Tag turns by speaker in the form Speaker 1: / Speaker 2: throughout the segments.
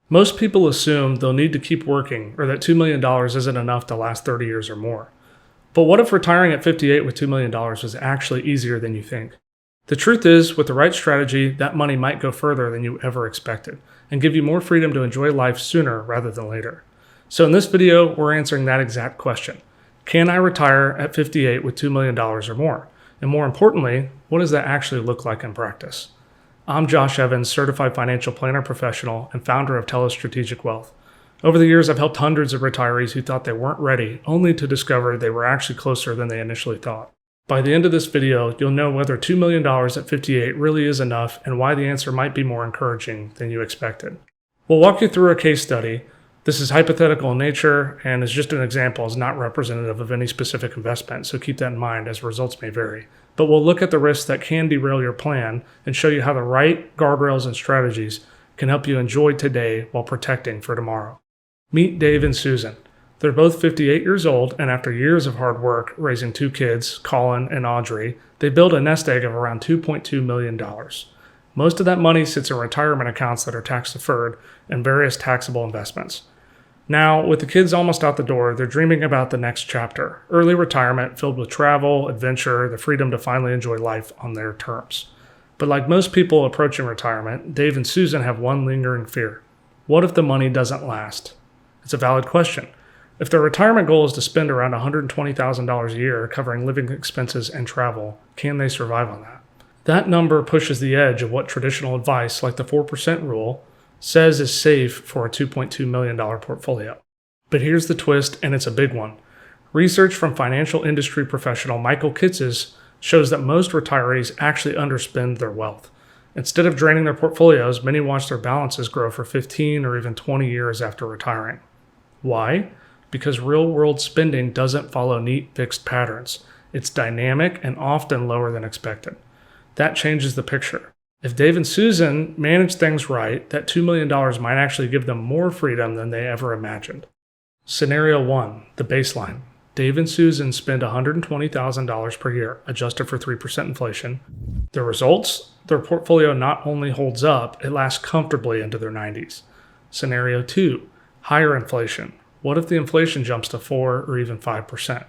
Speaker 1: Most people assume they'll need to keep working or that $2 million isn't enough to last 30 years or more. But what if retiring at 58 with $2 million was actually easier than you think? The truth is, with the right strategy, that money might go further than you ever expected and give you more freedom to enjoy life sooner rather than later. So in this video, we're answering that exact question. Can I retire at 58 with $2 million or more? And more importantly, what does that actually look like in practice? I'm Josh Evans, certified financial planner professional and founder of Telos Strategic Wealth. Over the years, I've helped hundreds of retirees who thought they weren't ready, only to discover they were actually closer than they initially thought. By the end of this video, you'll know whether $2 million at 58 really is enough and why the answer might be more encouraging than you expected. We'll walk you through a case study. This is hypothetical in nature and is just an example, is not representative of any specific investment, so keep that in mind as results may vary. But we'll look at the risks that can derail your plan and show you how the right guardrails and strategies can help you enjoy today while protecting for tomorrow. Meet Dave and Susan. They're both 58 years old, and after years of hard work raising two kids, Colin and Audrey, they built a nest egg of around $2.2 million. Most of that money sits in retirement accounts that are tax-deferred and various taxable investments. Now, with the kids almost out the door, they're dreaming about the next chapter, early retirement filled with travel, adventure, the freedom to finally enjoy life on their terms. But like most people approaching retirement, Dave and Susan have one lingering fear. What if the money doesn't last? It's a valid question. If their retirement goal is to spend around $120,000 a year covering living expenses and travel, can they survive on that? That number pushes the edge of what traditional advice, like the 4% rule, says is safe for a $2.2 million portfolio. But here's the twist, and it's a big one. Research from financial industry professional Michael Kitces shows that most retirees actually underspend their wealth. Instead of draining their portfolios, many watch their balances grow for 15 or even 20 years after retiring. Why? Because real-world spending doesn't follow neat, fixed patterns. It's dynamic and often lower than expected. That changes the picture. If Dave and Susan manage things right, that $2 million might actually give them more freedom than they ever imagined. Scenario 1, the baseline. Dave and Susan spend $120,000 per year, adjusted for 3% inflation. The results? Their portfolio not only holds up, it lasts comfortably into their 90s. Scenario 2, higher inflation. What if the inflation jumps to 4 or even 5%?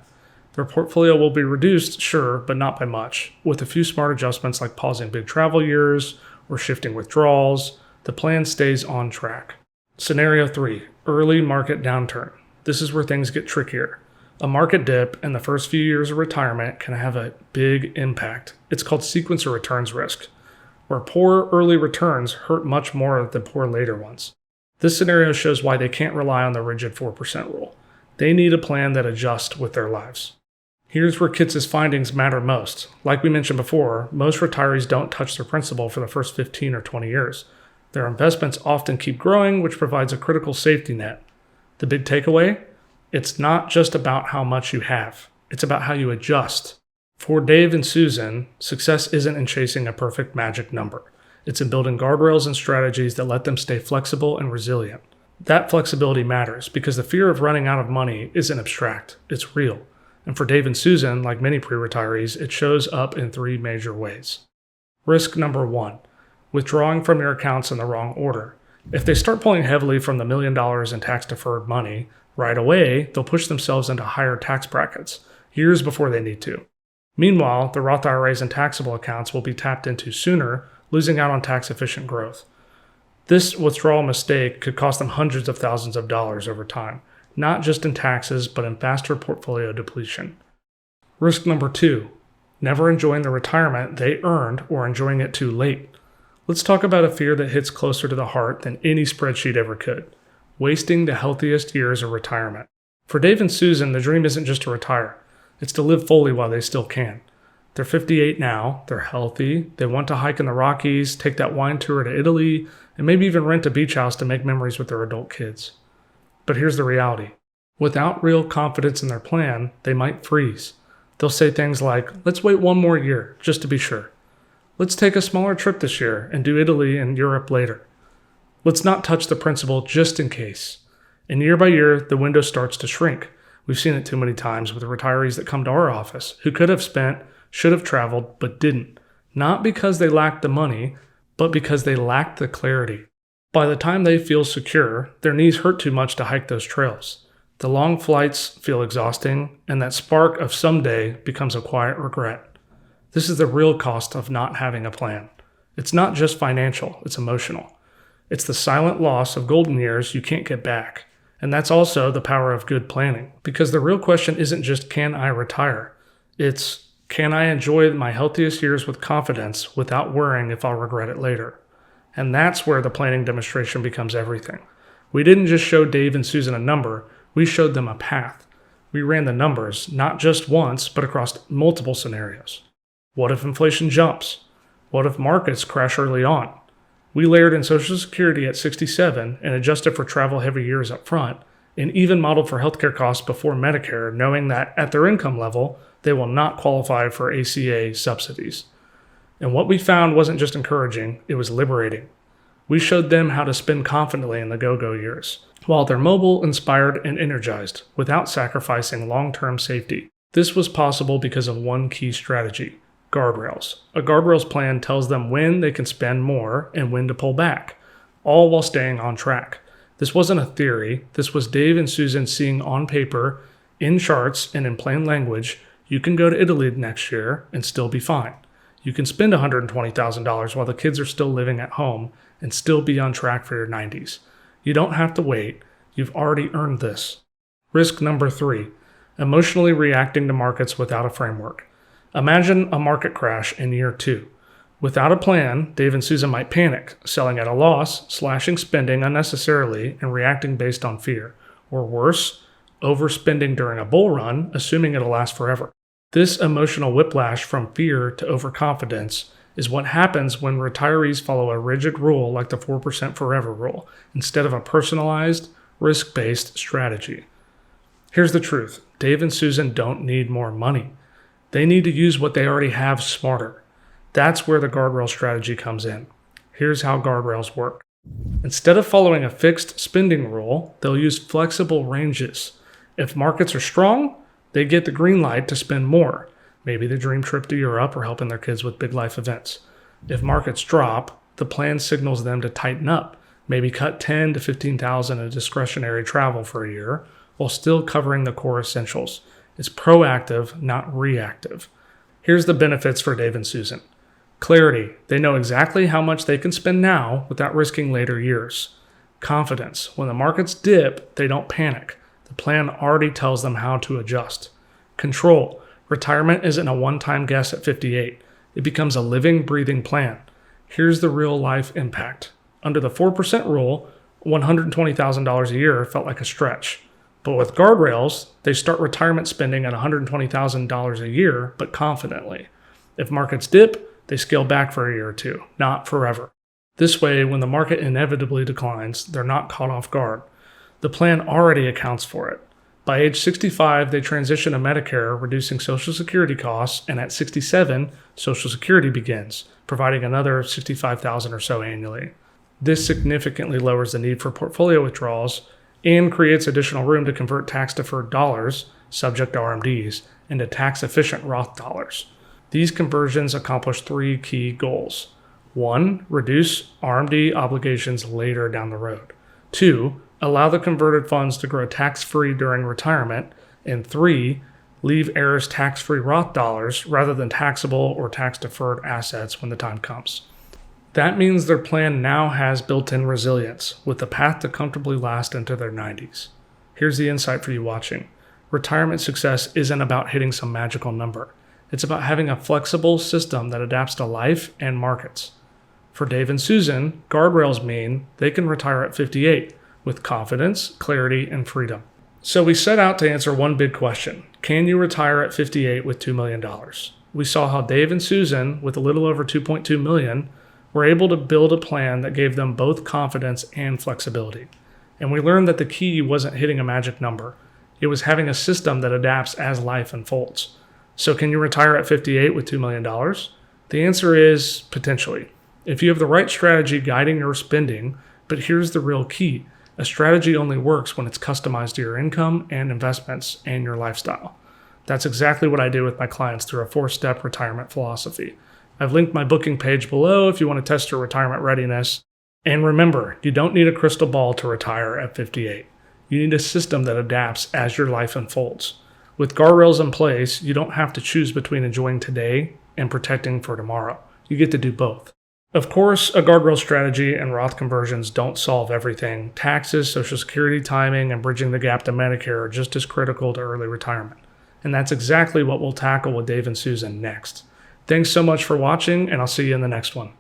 Speaker 1: Their portfolio will be reduced, sure, but not by much. With a few smart adjustments like pausing big travel years or shifting withdrawals, the plan stays on track. Scenario 3, early market downturn. This is where things get trickier. A market dip in the first few years of retirement can have a big impact. It's called sequencer returns risk, where poor early returns hurt much more than poor later ones. This scenario shows why they can't rely on the rigid 4% rule. They need a plan that adjusts with their lives. Here's where Kitces' findings matter most. Like we mentioned before, most retirees don't touch their principal for the first 15 or 20 years. Their investments often keep growing, which provides a critical safety net. The big takeaway? It's not just about how much you have. It's about how you adjust. For Dave and Susan, success isn't in chasing a perfect magic number. It's in building guardrails and strategies that let them stay flexible and resilient. That flexibility matters because the fear of running out of money isn't abstract, it's real. And for Dave and Susan, like many pre-retirees, it shows up in 3 major ways. Risk number 1, withdrawing from your accounts in the wrong order. If they start pulling heavily from the $1 million in tax-deferred money, right away, they'll push themselves into higher tax brackets, years before they need to. Meanwhile, the Roth IRAs and taxable accounts will be tapped into sooner, losing out on tax-efficient growth. This withdrawal mistake could cost them hundreds of thousands of dollars over time, not just in taxes, but in faster portfolio depletion. Risk number 2, never enjoying the retirement they earned or enjoying it too late. Let's talk about a fear that hits closer to the heart than any spreadsheet ever could: wasting the healthiest years of retirement. For Dave and Susan, the dream isn't just to retire, it's to live fully while they still can. They're 58 now, they're healthy, they want to hike in the Rockies, take that wine tour to Italy, and maybe even rent a beach house to make memories with their adult kids. But here's the reality. Without real confidence in their plan, they might freeze. They'll say things like, let's wait 1 more year, just to be sure. Let's take a smaller trip this year and do Italy and Europe later. Let's not touch the principal just in case. And year by year, the window starts to shrink. We've seen it too many times with retirees that come to our office who could have spent, should have traveled, but didn't. Not because they lacked the money, but because they lacked the clarity. By the time they feel secure, their knees hurt too much to hike those trails. The long flights feel exhausting, and that spark of someday becomes a quiet regret. This is the real cost of not having a plan. It's not just financial, it's emotional. It's the silent loss of golden years you can't get back. And that's also the power of good planning. Because the real question isn't just, can I retire? It's, can I enjoy my healthiest years with confidence without worrying if I'll regret it later? And that's where the planning demonstration becomes everything. We didn't just show Dave and Susan a number, we showed them a path. We ran the numbers, not just once, but across multiple scenarios. What if inflation jumps? What if markets crash early on? We layered in Social Security at 67 and adjusted for travel-heavy years up front, and even modeled for healthcare costs before Medicare, knowing that at their income level, they will not qualify for ACA subsidies. And what we found wasn't just encouraging, it was liberating. We showed them how to spend confidently in the go-go years, while they're mobile, inspired, and energized, without sacrificing long-term safety. This was possible because of one key strategy: guardrails. A guardrails plan tells them when they can spend more and when to pull back, all while staying on track. This wasn't a theory. This was Dave and Susan seeing on paper, in charts, and in plain language, you can go to Italy next year and still be fine. You can spend $120,000 while the kids are still living at home and still be on track for your 90s. You don't have to wait. You've already earned this. Risk number 3, emotionally reacting to markets without a framework. Imagine a market crash in year 2. Without a plan, Dave and Susan might panic, selling at a loss, slashing spending unnecessarily, and reacting based on fear. Or worse, overspending during a bull run, assuming it'll last forever. This emotional whiplash from fear to overconfidence is what happens when retirees follow a rigid rule like the 4% forever rule, instead of a personalized, risk-based strategy. Here's the truth. Dave and Susan don't need more money. They need to use what they already have smarter. That's where the guardrail strategy comes in. Here's how guardrails work. Instead of following a fixed spending rule, they'll use flexible ranges. If markets are strong, they get the green light to spend more, maybe the dream trip to Europe or helping their kids with big life events. If markets drop, the plan signals them to tighten up, maybe cut $10,000 to $15,000 in discretionary travel for a year, while still covering the core essentials. It's proactive, not reactive. Here's the benefits for Dave and Susan. Clarity. They know exactly how much they can spend now without risking later years. Confidence. When the markets dip, they don't panic. The plan already tells them how to adjust. Control. Retirement isn't a one-time guess at 58. It becomes a living, breathing plan. Here's the real-life impact. Under the 4% rule, $120,000 a year felt like a stretch. But with guardrails, they start retirement spending at $120,000 a year, but confidently. If markets dip, they scale back for a year or two, not forever. This way, when the market inevitably declines, they're not caught off guard. The plan already accounts for it. By age 65, they transition to Medicare, reducing Social Security costs, and at 67, Social Security begins, providing another $65,000 or so annually. This significantly lowers the need for portfolio withdrawals and creates additional room to convert tax-deferred dollars, subject to RMDs, into tax-efficient Roth dollars. These conversions accomplish 3 key goals. 1, reduce RMD obligations later down the road. 2, allow the converted funds to grow tax-free during retirement. And 3, leave heirs tax-free Roth dollars rather than taxable or tax-deferred assets when the time comes. That means their plan now has built-in resilience, with the path to comfortably last into their 90s. Here's the insight for you watching. Retirement success isn't about hitting some magical number. It's about having a flexible system that adapts to life and markets. For Dave and Susan, guardrails mean they can retire at 58 with confidence, clarity, and freedom. So we set out to answer one big question. Can you retire at 58 with $2 million? We saw how Dave and Susan, with a little over $2.2 million, were able to build a plan that gave them both confidence and flexibility. And we learned that the key wasn't hitting a magic number. It was having a system that adapts as life unfolds. So can you retire at 58 with $2 million? The answer is potentially. If you have the right strategy guiding your spending, but here's the real key. A strategy only works when it's customized to your income and investments and your lifestyle. That's exactly what I do with my clients through a 4-step retirement philosophy. I've linked my booking page below if you want to test your retirement readiness. And remember, you don't need a crystal ball to retire at 58. You need a system that adapts as your life unfolds. With guardrails in place, you don't have to choose between enjoying today and protecting for tomorrow. You get to do both. Of course, a guardrail strategy and Roth conversions don't solve everything. Taxes, Social Security timing, and bridging the gap to Medicare are just as critical to early retirement. And that's exactly what we'll tackle with Dave and Susan next. Thanks so much for watching, and I'll see you in the next one.